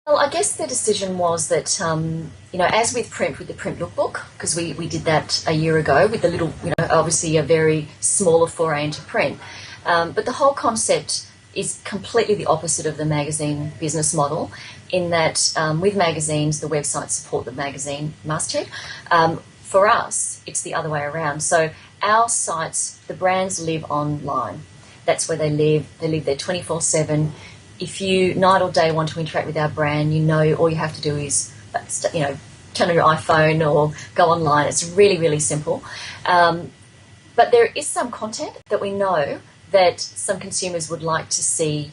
Well, I guess the decision was that, as with print, with the print lookbook, because we did that a year ago with the little, obviously a very smaller foray into print. But the whole concept is completely the opposite of the magazine business model in that with magazines, the websites support the magazine masthead. For us, it's the other way around. So our sites, the brands live online. That's where they live. They live there 24/7. If you night or day want to interact with our brand, all you have to do is, turn on your iPhone or go online. It's really, really simple. But there is some content that we know that some consumers would like to see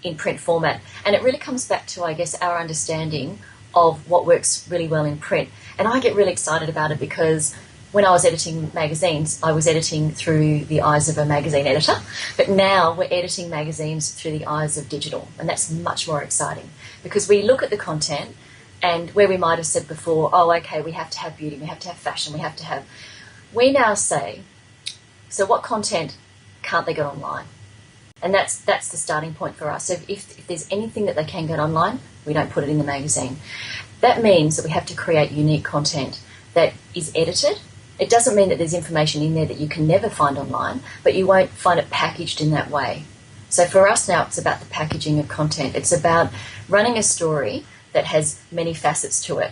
in print format. And it really comes back to, I guess, our understanding of what works really well in print. And I get really excited about it because when I was editing magazines, I was editing through the eyes of a magazine editor, but now we're editing magazines through the eyes of digital, and that's much more exciting because we look at the content and where we might have said before, oh, okay, we have to have beauty, we have to have fashion, we now say, so what content can't they get online? And that's the starting point for us. So if there's anything that they can get online, we don't put it in the magazine. That means that we have to create unique content that is edited. It doesn't mean that there's information in there that you can never find online, but you won't find it packaged in that way. So for us now, it's about the packaging of content. It's about running a story that has many facets to it.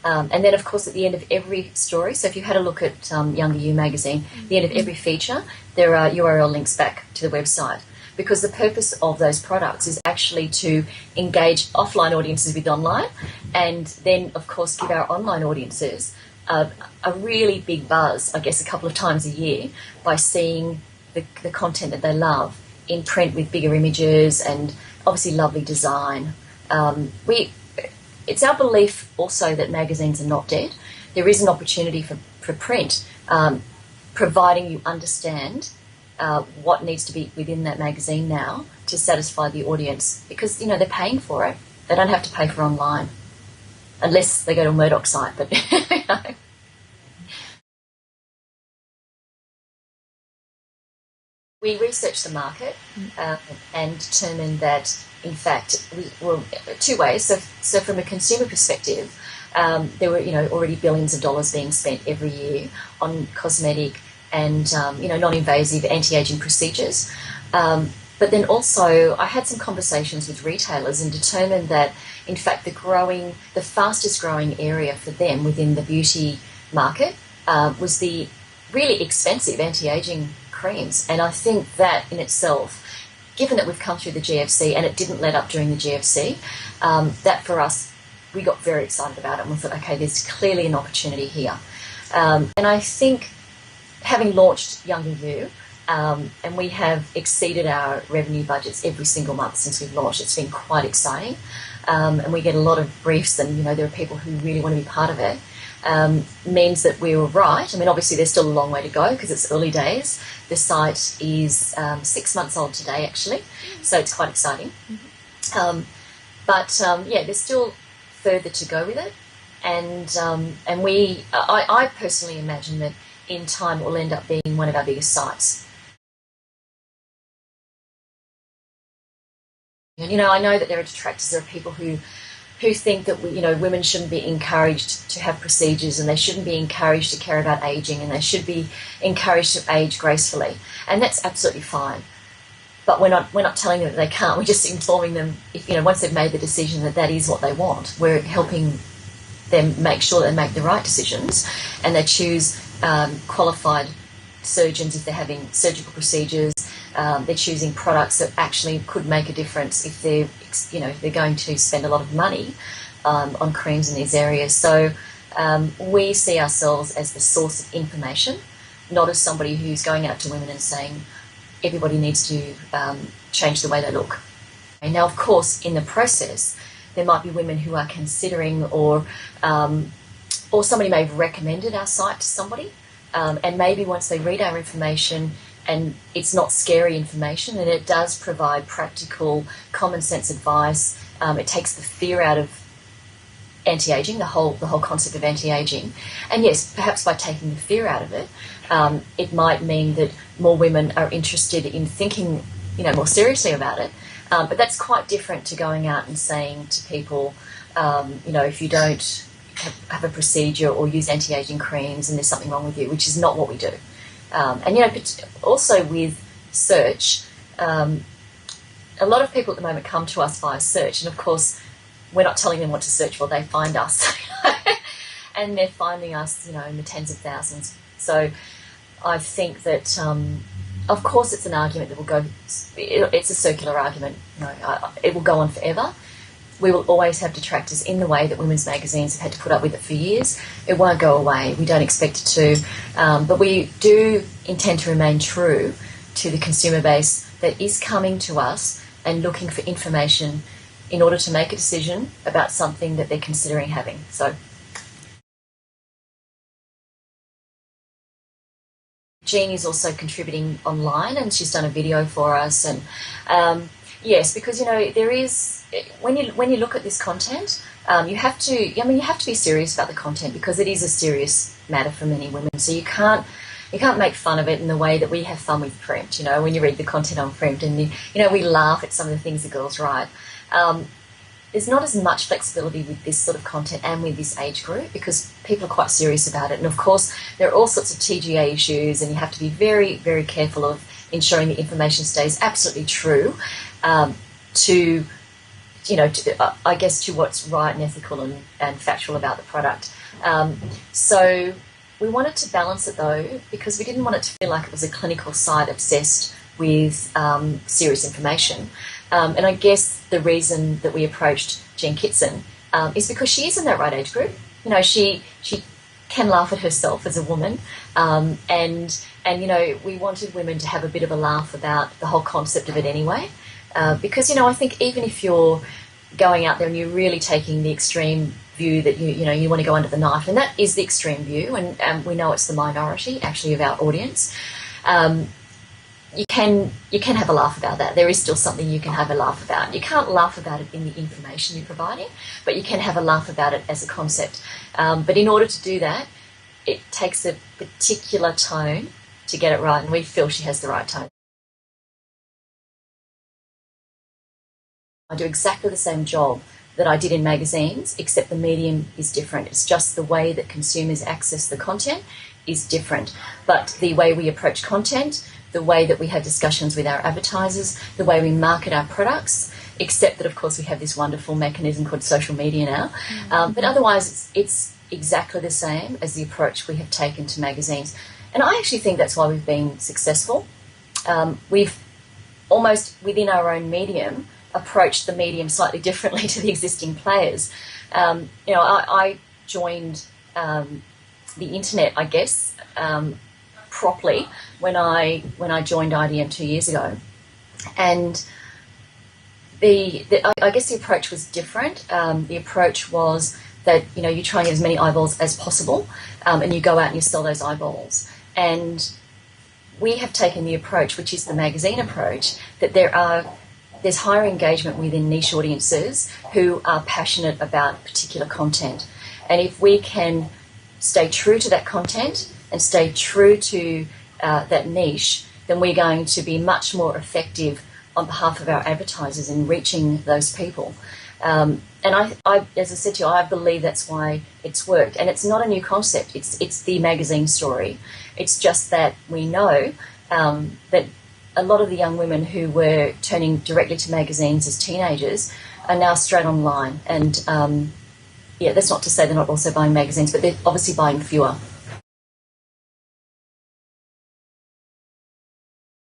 And then, of course, at the end of every story, so if you had a look at Younger You magazine, at the end of every feature, there are URL links back to the website. Because the purpose of those products is actually to engage offline audiences with online and then, of course, give our online audiences a really big buzz, I guess, a couple of times a year by seeing the content that they love in print with bigger images and obviously lovely design. It's our belief also that magazines are not dead. There is an opportunity for print, providing you understand what needs to be within that magazine now to satisfy the audience because, they're paying for it. They don't have to pay for online unless they go to a Murdoch site, but, We researched the market and determined that, in fact, two ways. So from a consumer perspective, there were, already billions of dollars being spent every year on cosmetic and, non-invasive anti-aging procedures. But then also I had some conversations with retailers and determined that, in fact, the fastest growing area for them within the beauty market was the really expensive anti-aging creams. And I think that in itself, given that we've come through the GFC and it didn't let up during the GFC, that for us, we got very excited about it and we thought, okay, there's clearly an opportunity here. And I think having launched Younger You, and we have exceeded our revenue budgets every single month since we've launched. It's been quite exciting. And we get a lot of briefs and, there are people who really want to be part of it. Means that we were right. I mean, obviously there's still a long way to go because it's early days. The site is 6 months old today, actually, so it's quite exciting. But there's still further to go with it. And I personally imagine that in time it will end up being one of our biggest sites. I know that there are detractors. There are people who think that women shouldn't be encouraged to have procedures and they shouldn't be encouraged to care about aging and they should be encouraged to age gracefully, and that's absolutely fine. But we're not telling them that they can't. We're just informing them if once they've made the decision that is what they want. We're helping them make sure they make the right decisions and they choose qualified surgeons if they're having surgical procedures. They're choosing products that actually could make a difference if they're going to spend a lot of money on creams in these areas. So we see ourselves as the source of information, not as somebody who's going out to women and saying everybody needs to change the way they look. And now, of course, in the process, there might be women who are considering or somebody may have recommended our site to somebody, and maybe once they read our information and it's not scary information and it does provide practical, common sense advice, it takes the fear out of anti-aging, the whole concept of anti-aging. And yes, perhaps by taking the fear out of it, it might mean that more women are interested in thinking, more seriously about it. But that's quite different to going out and saying to people, if you don't have a procedure or use anti-aging creams and there's something wrong with you, which is not what we do. And also with search, a lot of people at the moment come to us via search, and of course we're not telling them what to search for, they find us. And they're finding us, in the tens of thousands. So I think that, of course, it's an argument that will go, it's a circular argument, it will go on forever. We will always have detractors in the way that women's magazines have had to put up with it for years. It won't go away. We don't expect it to. But we do intend to remain true to the consumer base that is coming to us and looking for information in order to make a decision about something that they're considering having. So Jean is also contributing online, and she's done a video for us. And yes, because there is, when you look at this content, you have to be serious about the content, because it is a serious matter for many women. So you can't make fun of it in the way that we have fun with print. When you read the content on print, and we laugh at some of the things the girls write. There's not as much flexibility with this sort of content and with this age group, because people are quite serious about it. And of course, there are all sorts of TGA issues, and you have to be very, very careful of ensuring the information stays absolutely true to what's right and ethical and factual about the product. So we wanted to balance it, though, because we didn't want it to feel like it was a clinical site obsessed with serious information. And I guess the reason that we approached Jean Kitson is because she is in that right age group. She can laugh at herself as a woman, and we wanted women to have a bit of a laugh about the whole concept of it anyway. Because I think even if you're going out there and you're really taking the extreme view that you want to go under the knife, and that is the extreme view, and we know it's the minority actually of our audience. You can have a laugh about that. There is still something you can have a laugh about. You can't laugh about it in the information you're providing, but you can have a laugh about it as a concept. But in order to do that, it takes a particular tone to get it right, and we feel she has the right tone. I do exactly the same job that I did in magazines, except the medium is different. It's just the way that consumers access the content is different. But the way we approach content, the way that we have discussions with our advertisers, the way we market our products, except that, of course, we have this wonderful mechanism called social media now. But otherwise, it's exactly the same as the approach we have taken to magazines. And I actually think that's why we've been successful. We've almost, within our own medium, approached the medium slightly differently to the existing players. I joined the internet, I guess, properly when I joined IDM 2 years ago, and I guess the approach was different. The approach was that you try and get as many eyeballs as possible, and you go out and you sell those eyeballs. And we have taken the approach, which is the magazine approach, that there's higher engagement within niche audiences who are passionate about particular content, and if we can stay true to that content and stay true to that niche, then we're going to be much more effective on behalf of our advertisers in reaching those people. And I, as I said to you, I believe that's why it's worked. And it's not a new concept. It's the magazine story. It's just that we know that a lot of the young women who were turning directly to magazines as teenagers are now straight online. And that's not to say they're not also buying magazines, but they're obviously buying fewer.